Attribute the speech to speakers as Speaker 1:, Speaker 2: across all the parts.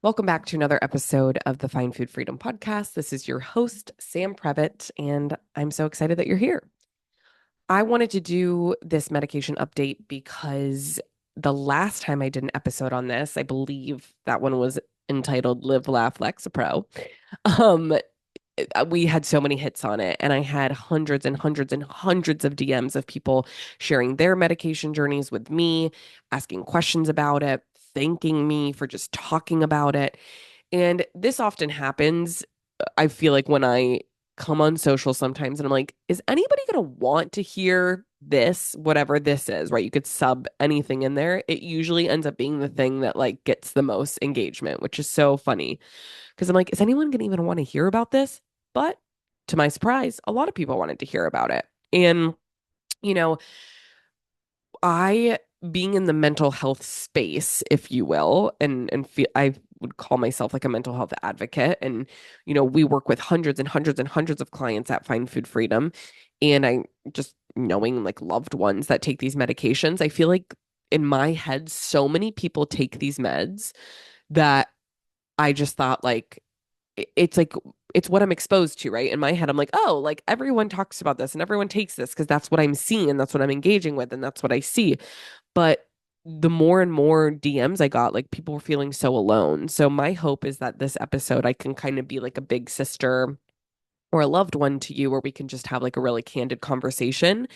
Speaker 1: Welcome back to another episode of the Find Food Freedom Podcast. This is your host, Sam Previtt, and I'm so excited that you're here. I wanted to do this medication update because the last time I did an episode on this, I believe that one was entitled Live, Laugh, Lexapro. Um, we had so many hits on it, and I had hundreds and hundreds and hundreds of DMs of people sharing their medication journeys with me, asking questions about it, thanking me for just talking about it. And this often happens, I feel like, when I come on social sometimes and I'm like, is anybody going to want to hear this, whatever this is, right? You could sub anything in there. It usually ends up being the thing that like gets the most engagement, which is so funny because I'm like, is anyone going to even want to hear about this? But to my surprise, a lot of people wanted to hear about it. And, you know, I being in the mental health space, if you will, and feel I would call myself like a mental health advocate. And, we work with hundreds and hundreds and hundreds of clients at Find Food Freedom. And I just knowing like loved ones that take these medications, I feel like in my head, so many people take these meds that I just thought like it's like it's what I'm exposed to, right? In my head, I'm like, oh, like everyone talks about this and everyone takes this because that's what I'm seeing, that's what I'm engaging with, and that's what I see. But the more and more DMs I got, like people were feeling so alone. So my hope is that this episode I can kind of be like a big sister or a loved one to you where we can just have like a really candid conversation.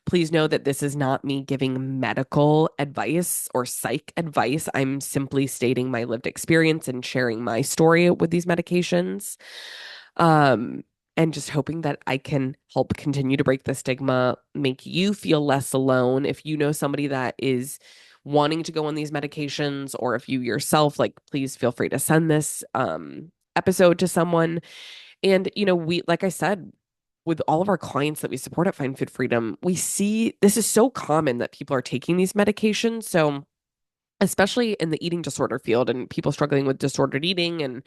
Speaker 1: Please know that this is not me giving medical advice or psych advice. I'm simply stating my lived experience and sharing my story with these medications. Um, and just hoping that I can help continue to break the stigma, make you feel less alone. If you know somebody that is wanting to go on these medications, or if you yourself, like, please feel free to send this episode to someone. And, we, like I said, with all of our clients that we support at Find Food Freedom, we see this is so common that people are taking these medications. So, especially in the eating disorder field and people struggling with disordered eating and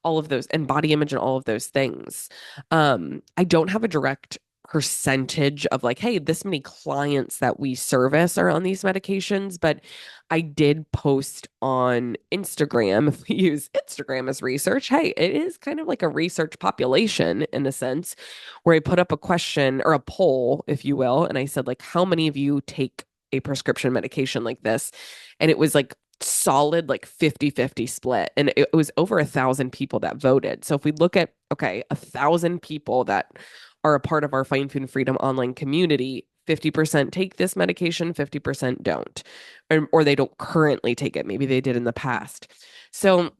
Speaker 1: all of those and body image and all of those things. I don't have a direct percentage of like, hey, this many clients that we service are on these medications, but I did post on Instagram. If we use Instagram as research, hey, it is kind of like a research population in a sense, where I put up a question or a poll, if you will, and I said, like, how many of you take a prescription medication like this? And it was like solid like 50-50 split, and it was over 1,000 people that voted. So if we look at, okay, 1,000 people that are a part of our Find Food Freedom online community, 50% take this medication, 50% don't, or they don't currently take it, maybe they did in the past. So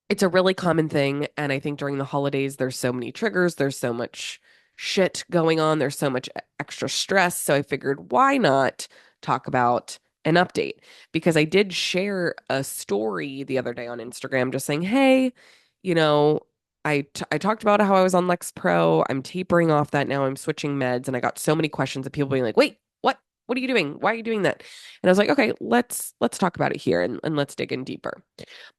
Speaker 1: it's a really common thing, and I think during the holidays there's so many triggers, there's so much shit going on, there's so much extra stress. So I figured, why not talk about an update? Because I did share a story the other day on Instagram just saying, hey, you know, I talked about how I was on Lexapro. I'm tapering off that now. I'm switching meds. And I got so many questions of people being like, wait, what? What are you doing? Why are you doing that? And I was like, okay, let's talk about it here, and let's dig in deeper.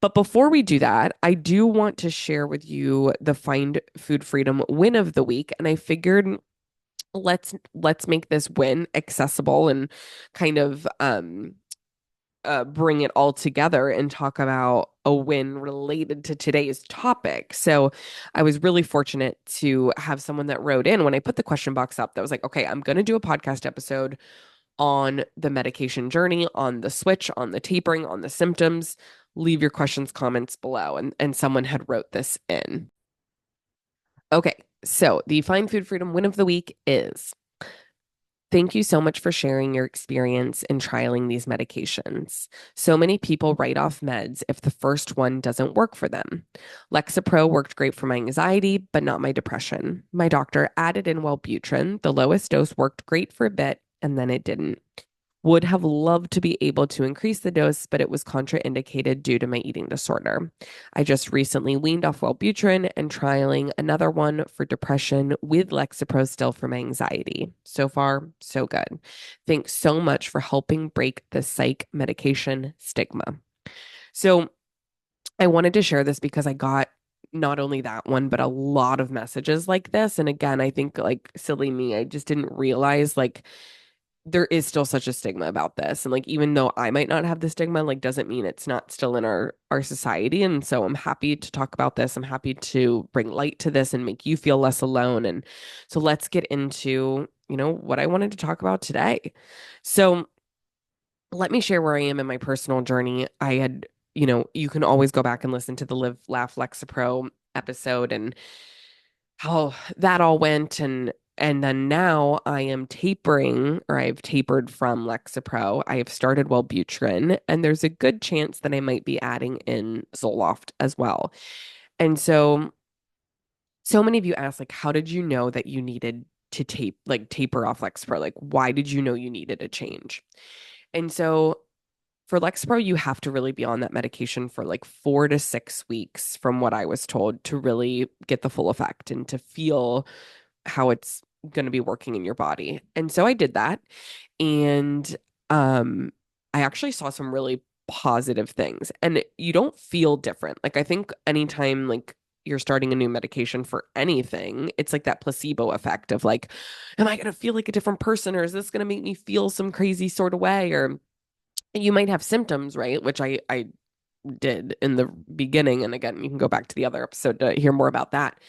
Speaker 1: But before we do that, I do want to share with you the Find Food Freedom win of the week. And I figured let's make this win accessible and kind of bring it all together and talk about a win related to today's topic. So I was really fortunate to have someone that wrote in when I put the question box up that was like, okay, I'm going to do a podcast episode on the medication journey, on the switch, on the tapering, on the symptoms. Leave your questions, comments below. And someone had wrote this in. Okay, so the Find Food Freedom win of the week is: thank you so much for sharing your experience in trialing these medications. So many people write off meds if the first one doesn't work for them. Lexapro worked great for my anxiety, but not my depression. My doctor added in Wellbutrin. The lowest dose worked great for a bit, and then it didn't. Would have loved to be able to increase the dose, but it was contraindicated due to my eating disorder. I just recently weaned off Wellbutrin and trialing another one for depression with Lexapro still for my anxiety. So far, so good. Thanks so much for helping break the psych medication stigma. So I wanted to share this because I got not only that one, but a lot of messages like this. And again, I think like silly me, I just didn't realize like there is still such a stigma about this. And like, even though I might not have the stigma, like, doesn't mean it's not still in our society. And so I'm happy to talk about this. I'm happy to bring light to this and make you feel less alone. And so let's get into, what I wanted to talk about today. So let me share where I am in my personal journey. I had, you can always go back and listen to the Live, Laugh, Lexapro episode and how that all went. And then now I am tapering, or I've tapered from Lexapro. I have started Wellbutrin, and there's a good chance that I might be adding in Zoloft as well. And so many of you ask, like, how did you know that you needed to taper off Lexapro? Like, why did you know you needed a change? And so for Lexapro, you have to really be on that medication for like 4 to 6 weeks, from what I was told, to really get the full effect and to feel how it's going to be working in your body. And so I did that. And um, I actually saw some really positive things. And you don't feel different. Like, I think anytime like you're starting a new medication for anything, it's like that placebo effect of like, am I going to feel like a different person, or is this going to make me feel some crazy sort of way? Or you might have symptoms, right? Which I did in the beginning. And again, you can go back to the other episode to hear more about that.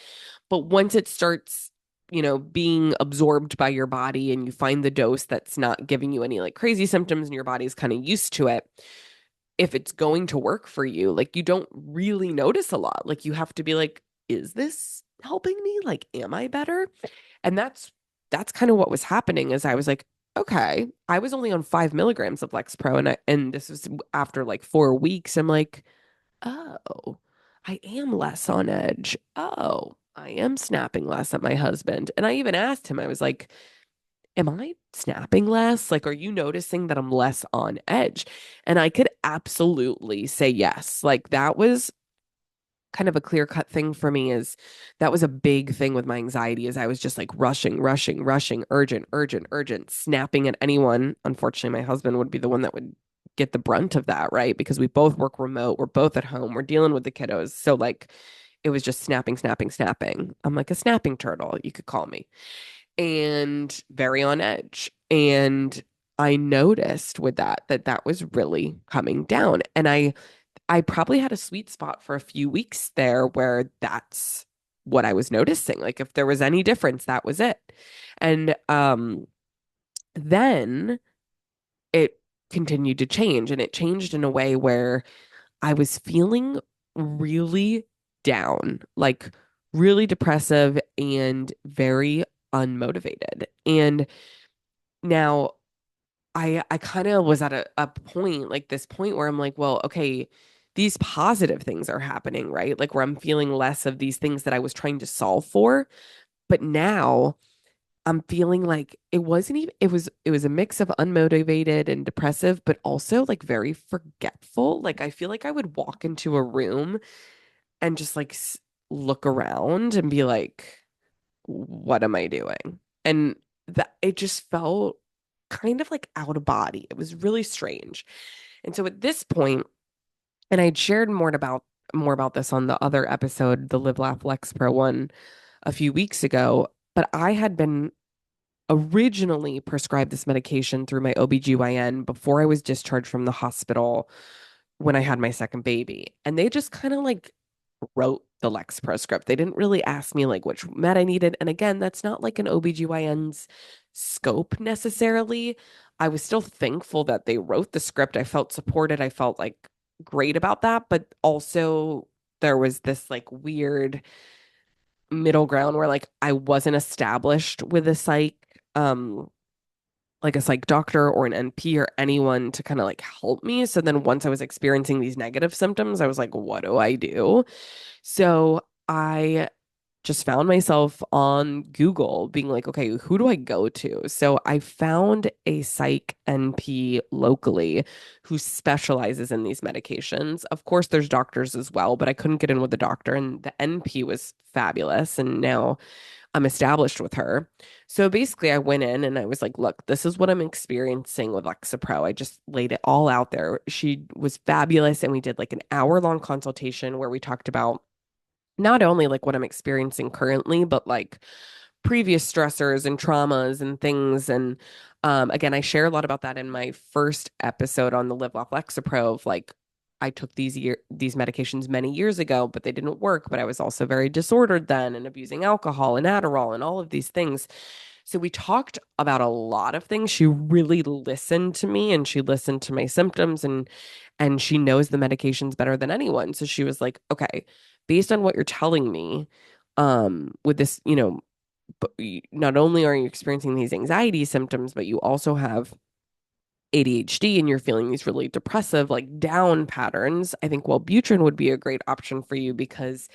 Speaker 1: But once it starts, being absorbed by your body and you find the dose that's not giving you any like crazy symptoms and your body's kind of used to it, if it's going to work for you, like, you don't really notice a lot. Like, you have to be like, is this helping me? Like, am I better? And that's kind of what was happening. Is I was like, okay, I was only on 5 milligrams of Lexapro, and this was after like 4 weeks. I'm like, oh, I am less on edge. Oh, I am snapping less at my husband. And I even asked him, I was like, am I snapping less? Like, are you noticing that I'm less on edge? And I could absolutely say yes. Like, that was kind of a clear cut thing for me. Is that was a big thing with my anxiety, is I was just like rushing, rushing, rushing, urgent, urgent, urgent, snapping at anyone. Unfortunately, my husband would be the one that would get the brunt of that, right? Because we both work remote, we're both at home, we're dealing with the kiddos. So like, it was just snapping, snapping, snapping. I'm like a snapping turtle, you could call me, and very on edge. And I noticed with that was really coming down. And I probably had a sweet spot for a few weeks there where that's what I was noticing. Like, if there was any difference, that was it. And then it continued to change, and it changed in a way where I was feeling really down, like really depressive and very unmotivated. And now I kind of was at a point, like this point where I'm like, well, okay, these positive things are happening, right? Like, where I'm feeling less of these things that I was trying to solve for. But now I'm feeling like it wasn't even, it was a mix of unmotivated and depressive, but also like very forgetful. Like, I feel like I would walk into a room and just like look around and be like, what am I doing? And that it just felt kind of like out of body. It was really strange. And so at this point, and I'd shared more about this on the other episode, the Live Laugh Lex Pro one a few weeks ago, but I had been originally prescribed this medication through my OBGYN before I was discharged from the hospital when I had my second baby. And they just kind of like wrote the Lexapro script. They didn't really ask me like which med I needed. And again, that's not like an OBGYN's scope necessarily. I was still thankful that they wrote the script. I felt supported. I felt like great about that. But also, there was this like weird middle ground where like I wasn't established with a um like a psych doctor or an NP or anyone to kind of like help me. So then once I was experiencing these negative symptoms, I was like, what do I do? So I just found myself on Google being like, okay, who do I go to? So I found a psych NP locally who specializes in these medications. Of course, there's doctors as well, but I couldn't get in with the doctor, and the NP was fabulous. And now I'm established with her. So basically, I went in and I was like, look, this is what I'm experiencing with Lexapro. I just laid it all out there. She was fabulous. And we did like an hour-long consultation where we talked about not only like what I'm experiencing currently, but like previous stressors and traumas and things. And again, I share a lot about that in my first episode on the Live Off Lexapro of like, I took these medications many years ago, but they didn't work. But I was also very disordered then and abusing alcohol and Adderall and all of these things. So we talked about a lot of things. She really listened to me and she listened to my symptoms and she knows the medications better than anyone. So she was like, "Okay, based on what you're telling me, with this, but not only are you experiencing these anxiety symptoms, but you also have ADHD and you're feeling these really depressive, like down patterns. I think Wellbutrin would be a great option for you because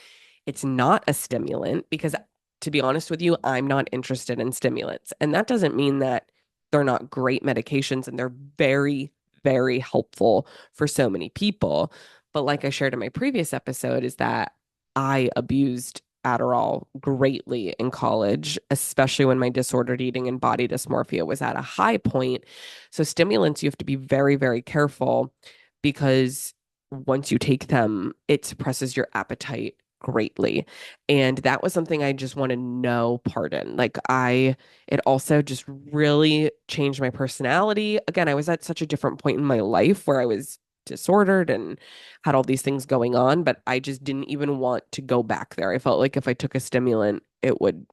Speaker 1: it's not a stimulant. Because to be honest with you, I'm not interested in stimulants. And that doesn't mean that they're not great medications and they're very, very helpful for so many people. But like I shared in my previous episode, is that I abused Adderall greatly in college, especially when my disordered eating and body dysmorphia was at a high point. So, stimulants, you have to be very, very careful because once you take them, it suppresses your appetite greatly. And that was something I just wanted no part in. It also just really changed my personality. Again, I was at such a different point in my life where I was disordered and had all these things going on, but I just didn't even want to go back there. I felt like if I took a stimulant, it would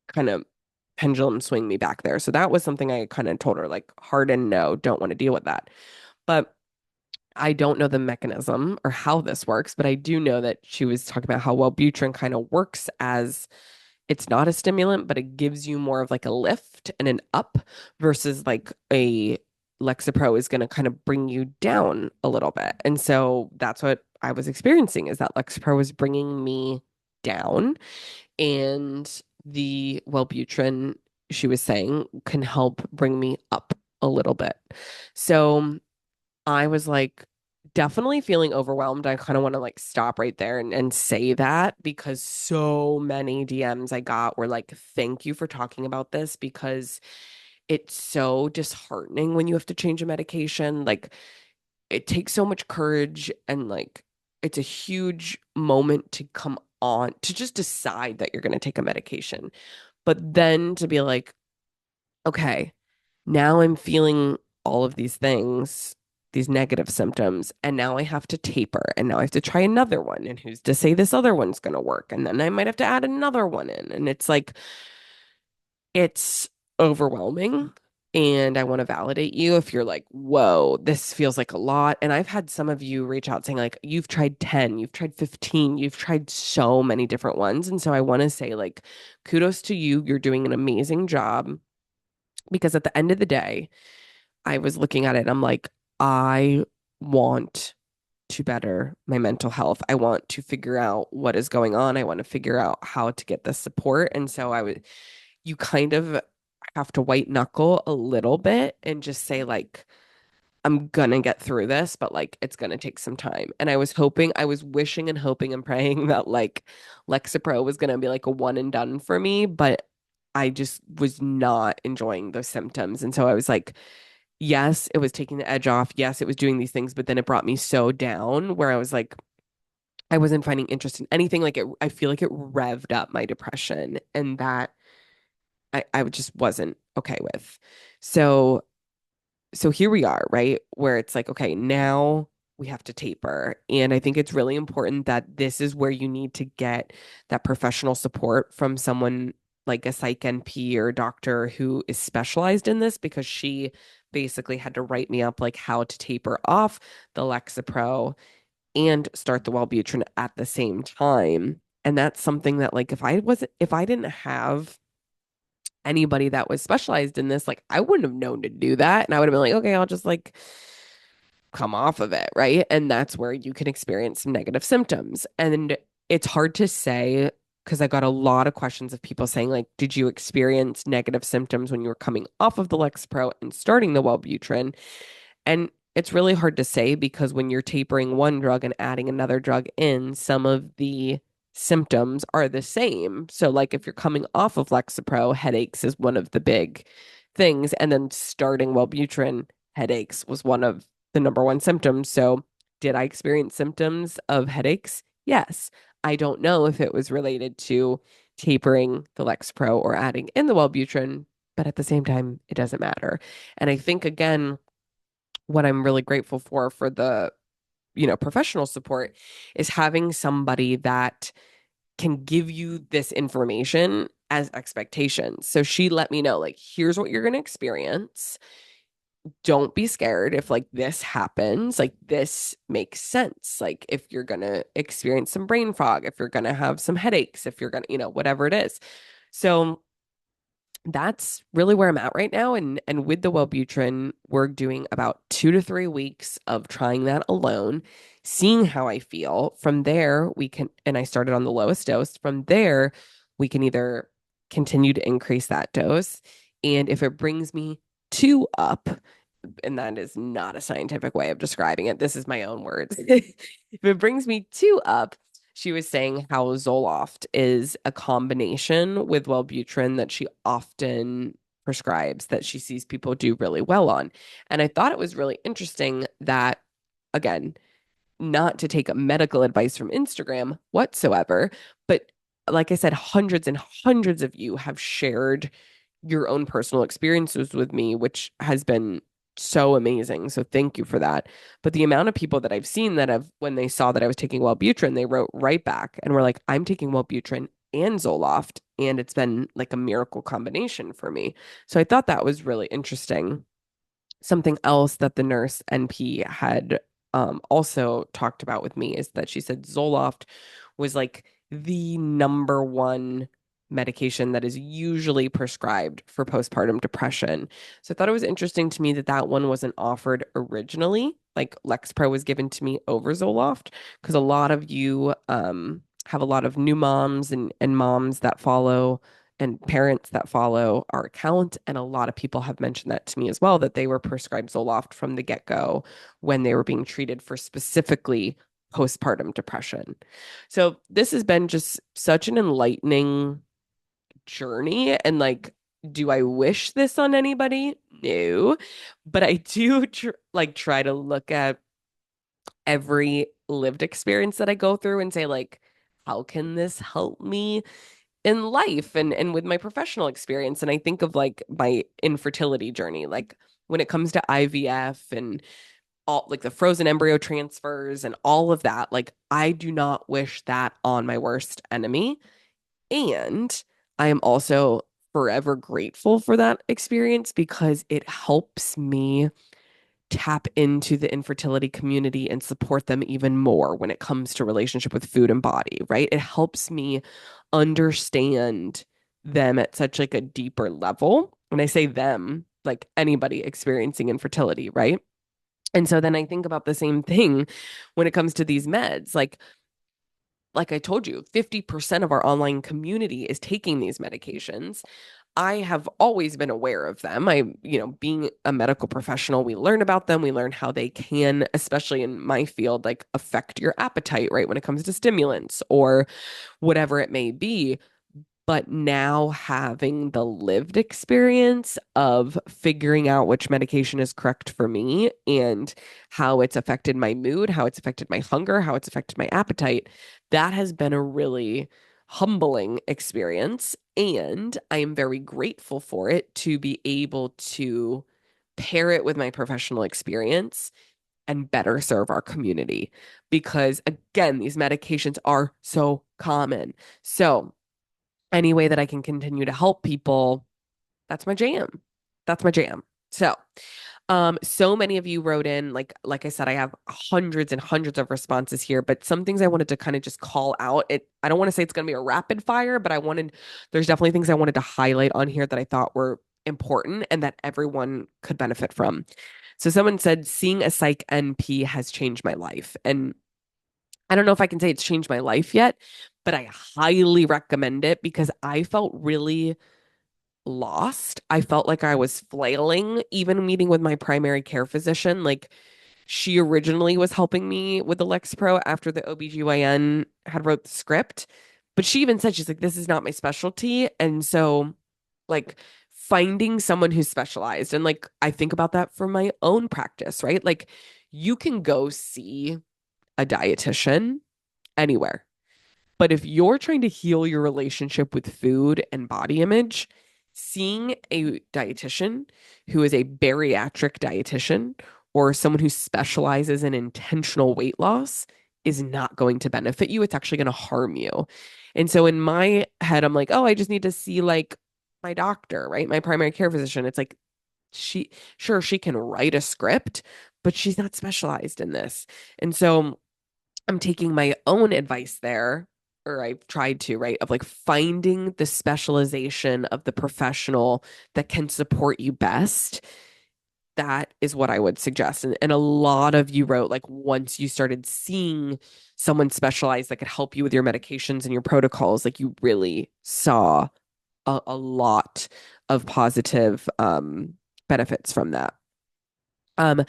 Speaker 1: kind of pendulum swing me back there. So that was something I kind of told her, like, hard and no, don't want to deal with that. But I don't know the mechanism or how this works, but I do know that she was talking about how Wellbutrin kind of works as it's not a stimulant, but it gives you more of like a lift and an up versus like a Lexapro is going to kind of bring you down a little bit. And so that's what I was experiencing is that Lexapro was bringing me down and the Wellbutrin, she was saying, can help bring me up a little bit. So I was like, definitely feeling overwhelmed. I kind of want to like stop right there and say that because so many DMs I got were like, thank you for talking about this because it's so disheartening when you have to change a medication. Like, it takes so much courage and like, it's a huge moment to come on to just decide that you're going to take a medication. But then to be like, okay, now I'm feeling all of these things, these negative symptoms, and now I have to taper, and now I have to try another one. And who's to say this other one's going to work? And then I might have to add another one in. And it's like, it's overwhelming. And I want to validate you if you're like, whoa, this feels like a lot. And I've had some of you reach out saying, like, you've tried 10, you've tried 15, you've tried so many different ones. And so I want to say, like, kudos to you. You're doing an amazing job because at the end of the day, I was looking at it and I'm like, I want to better my mental health. I want to figure out what is going on. I want to figure out how to get the support. And so you kind of have to white knuckle a little bit and just say, like, I'm gonna get through this, but like it's gonna take some time. And I was wishing and hoping and praying that like Lexapro was gonna be like a one and done for me, but I just was not enjoying those symptoms. And so I was like, yes, it was taking the edge off. Yes, it was doing these things, but then it brought me so down where I was like, I wasn't finding interest in anything. I feel like it revved up my depression, and that I just wasn't okay with. So, so here we are, right? Where it's like, okay, now we have to taper. And I think it's really important that this is where you need to get that professional support from someone like a psych NP or doctor who is specialized in this because she basically had to write me up like how to taper off the Lexapro and start the Wellbutrin at the same time. And that's something that like if I didn't have anybody that was specialized in this, like I wouldn't have known to do that. And I would have been like, okay, I'll just like come off of it, right? And that's where you can experience some negative symptoms. And it's hard to say because I got a lot of questions of people saying, like, did you experience negative symptoms when you were coming off of the Lexapro and starting the Wellbutrin? And it's really hard to say because when you're tapering one drug and adding another drug in, some of the symptoms are the same. So, like, if you're coming off of Lexapro, headaches is one of the big things. And then starting Wellbutrin, headaches was one of the number one symptoms. So, did I experience symptoms of headaches? Yes. I don't know if it was related to tapering the Lexapro or adding in the Wellbutrin, but at the same time, it doesn't matter. And I think again, what I'm really grateful for the, professional support is having somebody that can give you this information as expectations. So she let me know, like, here's what you're going to experience. Don't be scared if like this happens. Like, this makes sense. Like, if you're going to experience some brain fog, if you're going to have some headaches, if you're going to, whatever it is. So that's really where I'm at right now. And with the Wellbutrin, we're doing about 2 to 3 weeks of trying that alone, seeing how I feel. From there, we can, and I started on the lowest dose. From there, we can either continue to increase that dose. And if it brings me two up, and that is not a scientific way of describing it, this is my own words. If it brings me two up, she was saying how Zoloft is a combination with Wellbutrin that she often prescribes, that she sees people do really well on. And I thought it was really interesting that, again, not to take medical advice from Instagram whatsoever, but like I said, hundreds and hundreds of you have shared your own personal experiences with me, which has been so amazing. So thank you for that. But the amount of people that I've seen that have, when they saw that I was taking Wellbutrin, they wrote right back and were like, I'm taking Wellbutrin and Zoloft, and it's been like a miracle combination for me. So I thought that was really interesting. Something else that the nurse NP had also talked about with me is that she said Zoloft was like the number one medication that is usually prescribed for postpartum depression. So I thought it was interesting to me that that one wasn't offered originally. Like Lexapro was given to me over Zoloft because a lot of you have a lot of new moms and moms that follow and parents that follow our account. And a lot of people have mentioned that to me as well, that they were prescribed Zoloft from the get-go when they were being treated for specifically postpartum depression. So this has been just such an enlightening journey. And like, do I wish this on anybody? No. But I do try to look at every lived experience that I go through and say, like, how can this help me in life and with my professional experience? And I think of like my infertility journey, like when it comes to IVF and all like the frozen embryo transfers and all of that, like I do not wish that on my worst enemy. And I am also forever grateful for that experience because it helps me tap into the infertility community and support them even more when it comes to relationship with food and body, right? It helps me understand them at such like a deeper level. When I say them, like anybody experiencing infertility, right? And so then I think about the same thing when it comes to these meds. Like I told you, 50% of our online community is taking these medications. I have always been aware of them. Being a medical professional, we learn about them. We learn how they can, especially in my field, like affect your appetite, right? When it comes to stimulants or whatever it may be. But now having the lived experience of figuring out which medication is correct for me and how it's affected my mood, how it's affected my hunger, how it's affected my appetite, that has been a really humbling experience. And I am very grateful for it to be able to pair it with my professional experience and better serve our community. Because again, these medications are so common. So, any way that I can continue to help people, that's my jam. That's my jam. So many of you wrote in, like I said, I have hundreds and hundreds of responses here, but some things I wanted to kind of just call out. I don't want to say it's going to be a rapid fire, but there's definitely things I wanted to highlight on here that I thought were important and that everyone could benefit from. So someone said, seeing a psych NP has changed my life. And I don't know if I can say it's changed my life yet, but I highly recommend it because I felt really lost. I felt like I was flailing, even meeting with my primary care physician. Like she originally was helping me with the Lexapro after the OBGYN had wrote the script. But she even said, she's like, this is not my specialty. And so like finding someone who's specialized and like I think about that for my own practice, right? Like you can go see a dietitian anywhere. But if you're trying to heal your relationship with food and body image, seeing a dietitian who is a bariatric dietitian or someone who specializes in intentional weight loss is not going to benefit you. It's actually going to harm you. And so in my head, I'm like, oh, I just need to see like my doctor, right? My primary care physician. It's like she, sure, she can write a script, but she's not specialized in this. And so I'm taking my own advice there, or I've tried to, right? Of like finding the specialization of the professional that can support you best. That is what I would suggest. And a lot of you wrote like once you started seeing someone specialized that could help you with your medications and your protocols, like you really saw a lot of positive benefits from that. Um,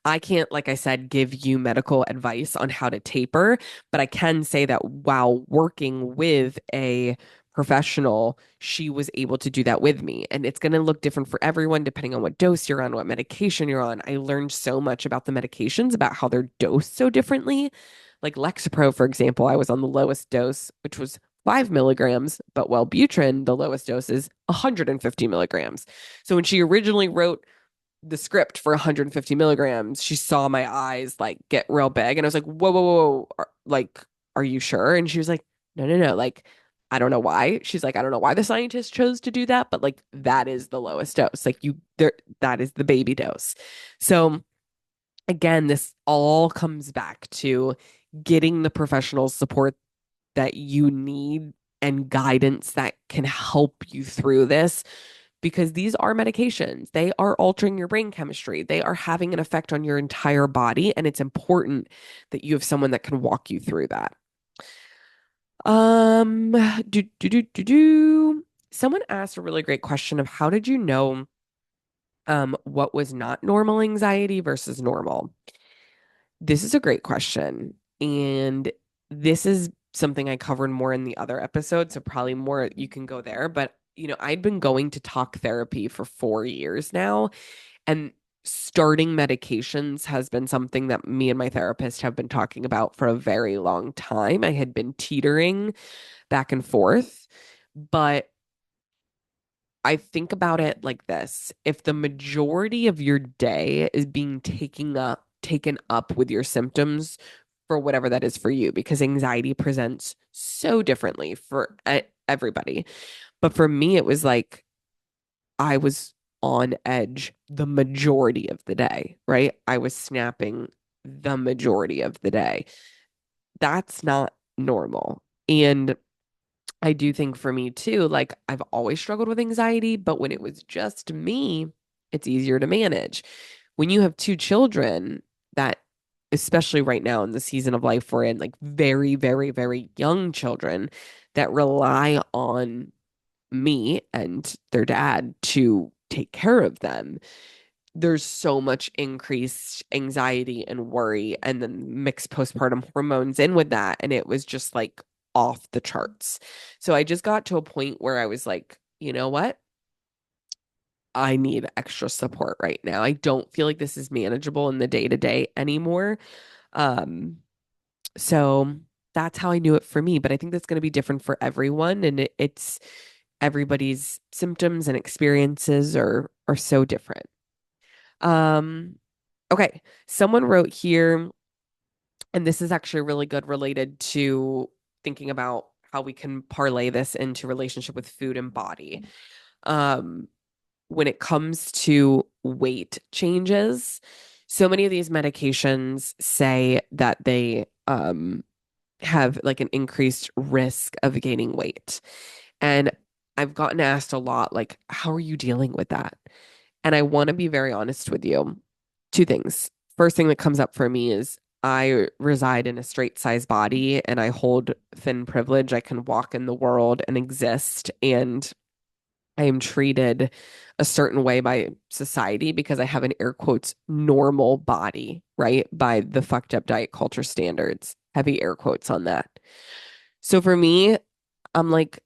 Speaker 1: I can't, like I said, give you medical advice on how to taper, but I can say that while working with a professional, she was able to do that with me. And it's going to look different for everyone depending on what dose you're on, what medication you're on. I learned so much about the medications, about how they're dosed so differently. Like Lexapro, for example, I was on the lowest dose, which was 5 milligrams, but Wellbutrin, the lowest dose is 150 milligrams. So when she originally wrote the script for 150 milligrams, she saw my eyes like get real big. And I was like, whoa, whoa, whoa. Like, are you sure? And she was like, no, no, no. Like, I don't know why. She's like, I don't know why the scientist chose to do that, but like, that is the lowest dose. Like, that is the baby dose. So, again, this all comes back to getting the professional support that you need and guidance that can help you through this because these are medications. They are altering your brain chemistry. They are having an effect on your entire body. And it's important that you have someone that can walk you through that. Um, do, do, do, do, do. Someone asked a really great question of how did you know what was not normal anxiety versus normal? This is a great question. And this is something I covered more in the other episode. So probably more you can go there. But, I'd been going to talk therapy for 4 years now. And starting medications has been something that me and my therapist have been talking about for a very long time. I had been teetering back and forth. But I think about it like this. If the majority of your day is being taken up with your symptoms for whatever that is for you, because anxiety presents so differently for everybody. But for me, it was like I was on edge the majority of the day, right? I was snapping the majority of the day. That's not normal. And I do think for me too, like I've always struggled with anxiety, but when it was just me, it's easier to manage. When you have two children that, especially right now in the season of life we're in, like very, very, very young children that rely on me and their dad to take care of them, there's so much increased anxiety and worry and then mixed postpartum hormones in with that. And it was just like off the charts. So I just got to a point where I was like, you know what? I need extra support right now. I don't feel like this is manageable in the day to day anymore. Um, so that's how I knew it for me. But I think that's going to be different for everyone. And it's everybody's symptoms and experiences are so different. Um, okay. Someone wrote here, and this is actually really good related to thinking about how we can parlay this into relationship with food and body. Um, when it comes to weight changes, so many of these medications say that they have like an increased risk of gaining weight. And I've gotten asked a lot, like, how are you dealing with that? And I want to be very honest with you. Two things. First thing that comes up for me is I reside in a straight size body and I hold thin privilege. I can walk in the world and exist. And I am treated a certain way by society because I have an air quotes normal body, right? By the fucked up diet culture standards. Heavy air quotes on that. So for me, I'm like,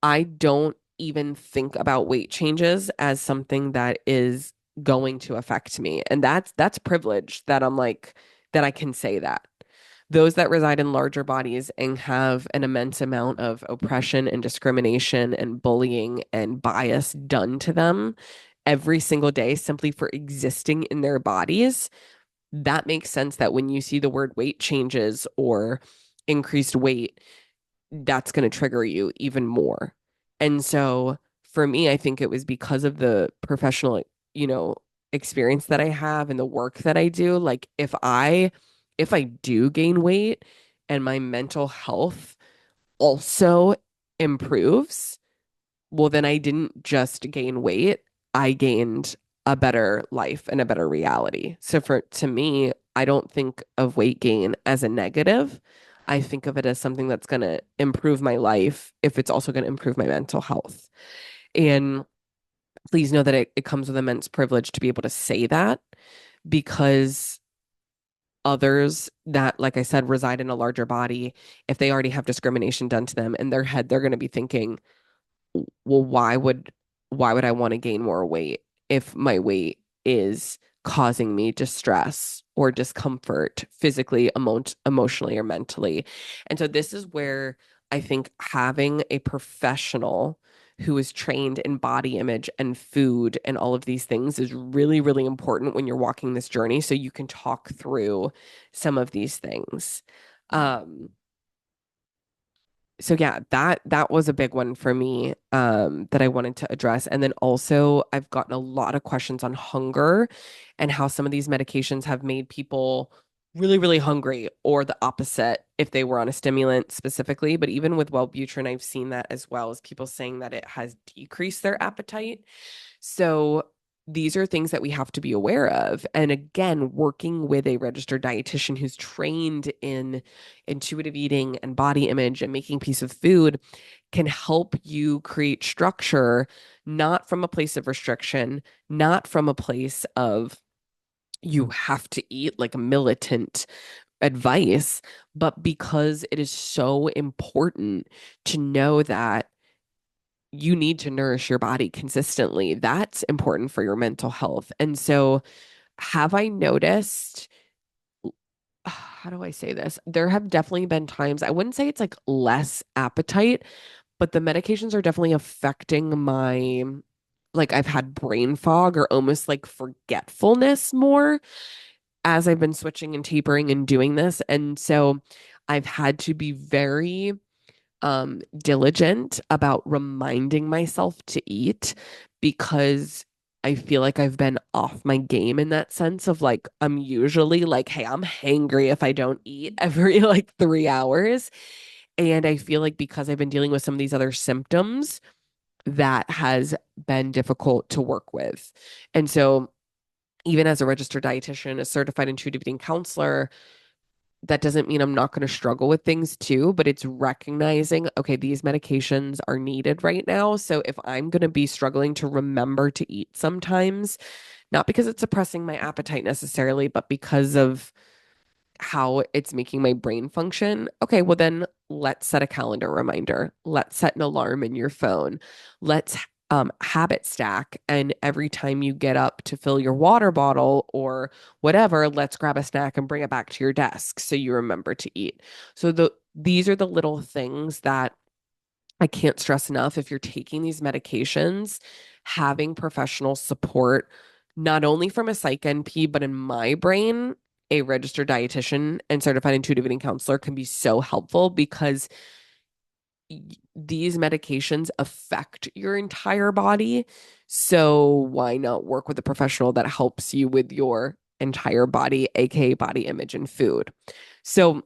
Speaker 1: I don't even think about weight changes as something that is going to affect me. And that's privilege that I'm like that I can say that. Those that reside in larger bodies and have an immense amount of oppression and discrimination and bullying and bias done to them every single day simply for existing in their bodies, that makes sense that when you see the word weight changes or increased weight, that's going to trigger you even more. And so for me, I think it was because of the professional, you know, experience that I have and the work that I do. Like if I do gain weight and my mental health also improves, well, then I didn't just gain weight, I gained a better life and a better reality. So to me, I don't think of weight gain as a negative. I think of it as something that's going to improve my life if it's also going to improve my mental health. And please know that it comes with immense privilege to be able to say that because others that, like I said, reside in a larger body, if they already have discrimination done to them in their head, they're going to be thinking, well, why would I want to gain more weight if my weight is causing me distress or discomfort physically, emotionally, or mentally? And so this is where I think having a professional who is trained in body image and food and all of these things is really, really important when you're walking this journey so you can talk through some of these things. Um, so yeah, that was a big one for me that I wanted to address. And then also I've gotten a lot of questions on hunger and how some of these medications have made people really, really hungry or the opposite if they were on a stimulant specifically. But even with Wellbutrin, I've seen that as well as people saying that it has decreased their appetite. So these are things that we have to be aware of. And again, working with a registered dietitian who's trained in intuitive eating and body image and making peace with food can help you create structure, not from a place of restriction, not from a place of you have to eat like a militant advice, but because it is so important to know that you need to nourish your body consistently. That's important for your mental health. And so, have I noticed, how do I say this? There have definitely been times, I wouldn't say it's like less appetite, but the medications are definitely affecting my, like, I've had brain fog or almost like forgetfulness more as I've been switching and tapering and doing this. And so, I've had to be very diligent about reminding myself to eat because I feel like I've been off my game in that sense of like I'm usually like, hey, I'm hangry if I don't eat every like 3 hours. And I feel like because I've been dealing with some of these other symptoms, that has been difficult to work with. And so even as a registered dietitian, a certified intuitive eating counselor, that doesn't mean I'm not going to struggle with things too, but it's recognizing, okay, these medications are needed right now. So if I'm going to be struggling to remember to eat sometimes, not because it's suppressing my appetite necessarily, but because of how it's making my brain function, okay, well, then let's set a calendar reminder. Let's set an alarm in your phone. Let's habit stack. And every time you get up to fill your water bottle or whatever, let's grab a snack and bring it back to your desk so you remember to eat. So these are the little things that I can't stress enough. If you're taking these medications, having professional support, not only from a psych NP, but in my brain, a registered dietitian and certified intuitive eating counselor can be so helpful because these medications affect your entire body. So why not work with a professional that helps you with your entire body, aka body image and food? So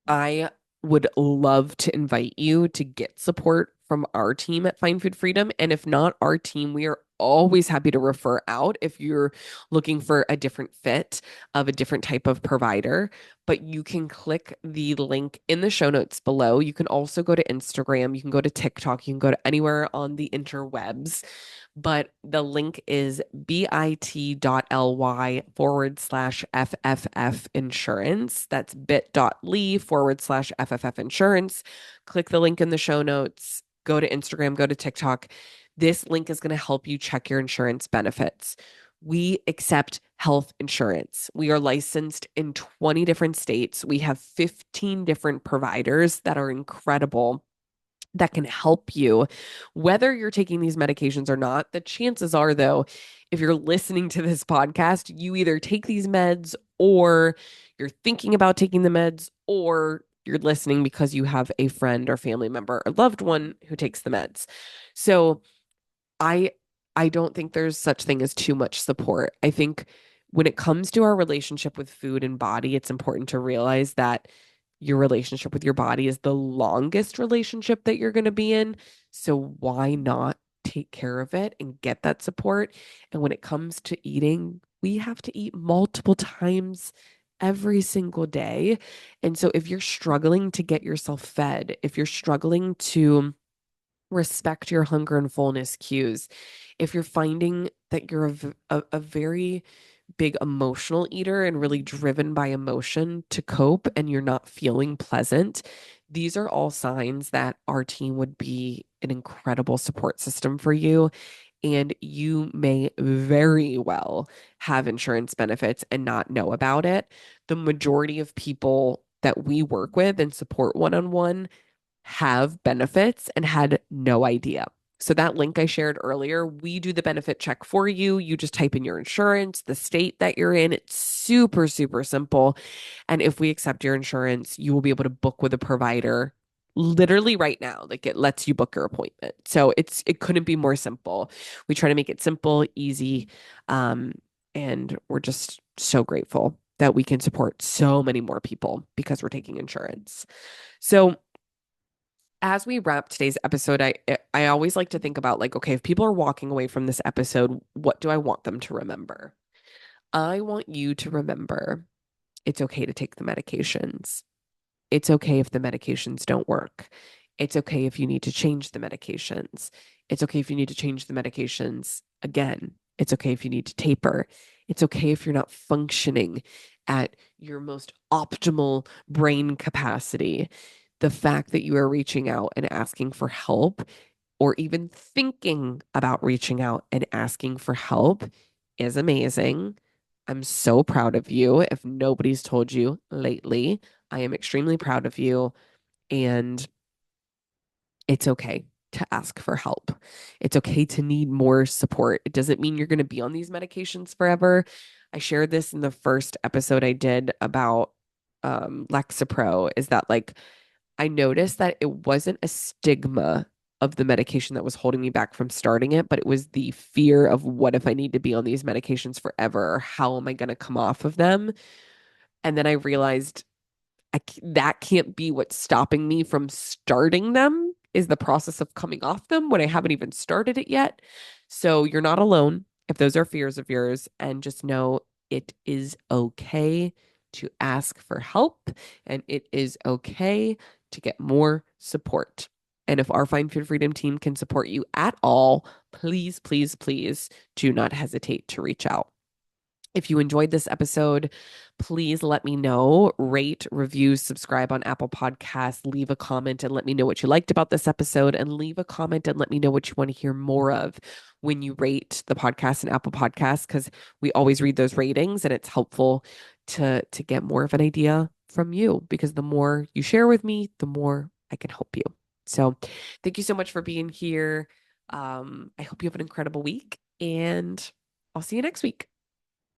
Speaker 1: I would love to invite you to get support from our team at Find Food Freedom. And if not our team, we are always happy to refer out if you're looking for a different fit of a different type of provider. But you can click the link in the show notes below. You can also go to Instagram, you can go to TikTok, you can go to anywhere on the interwebs, but the link is bit.ly/FFF insurance. That's bit.ly/FFF insurance. Click the link in the show notes, go to Instagram, go to TikTok. This link is going to help you check your insurance benefits. We accept health insurance. We are licensed in 20 different states. We have 15 different providers that are incredible that can help you, whether you're taking these medications or not. The chances are, though, if you're listening to this podcast, you either take these meds or you're thinking about taking the meds, or you're listening because you have a friend or family member or loved one who takes the meds. So I I don't think there's such thing as too much support. I think when it comes to our relationship with food and body, it's important to realize that your relationship with your body is the longest relationship that you're going to be in. So why not take care of it and get that support? And when it comes to eating, we have to eat multiple times every single day. And so if you're struggling to get yourself fed, if you're struggling to respect your hunger and fullness cues, if you're finding that you're a very big emotional eater and really driven by emotion to cope and you're not feeling pleasant, these are all signs that our team would be an incredible support system for you. And you may very well have insurance benefits and not know about it. The majority of people that we work with and support one on one have benefits and had no idea. So that link I shared earlier, we do the benefit check for you. You just type in your insurance, the state that you're in. It's super, super simple. And if we accept your insurance, you will be able to book with a provider literally right now. Like, it lets you book your appointment. So it couldn't be more simple. We try to make it simple, easy, um, and we're just so grateful that we can support so many more people because we're taking insurance. So as we wrap today's episode, I always like to think about, like, okay, if people are walking away from this episode, what do I want them to remember? I want you to remember it's okay to take the medications. It's okay if the medications don't work. It's okay if you need to change the medications. It's okay if you need to change the medications again. It's okay if you need to taper. It's okay if you're not functioning at your most optimal brain capacity. The fact that you are reaching out and asking for help, or even thinking about reaching out and asking for help, is amazing. I'm so proud of you. If nobody's told you lately, I am extremely proud of you. And it's okay to ask for help. It's okay to need more support. It doesn't mean you're going to be on these medications forever. I shared this in the first episode I did about Lexapro, is that, like, I noticed that it wasn't a stigma of the medication that was holding me back from starting it, but it was the fear of, what if I need to be on these medications forever? How am I going to come off of them? And then I realized that can't be what's stopping me from starting them, is the process of coming off them when I haven't even started it yet. So you're not alone if those are fears of yours, and just know it is okay to ask for help, and it is okay to get more support. And if our Find Food Freedom team can support you at all, please, please, please do not hesitate to reach out. If you enjoyed this episode, please let me know. Rate, review, subscribe on Apple Podcasts, leave a comment and let me know what you liked about this episode, and leave a comment and let me know what you want to hear more of when you rate the podcast in Apple Podcasts, because we always read those ratings and it's helpful to get more of an idea from you, because the more you share with me, the more I can help you. So thank you so much for being here. I hope you have an incredible week, and I'll see you next week.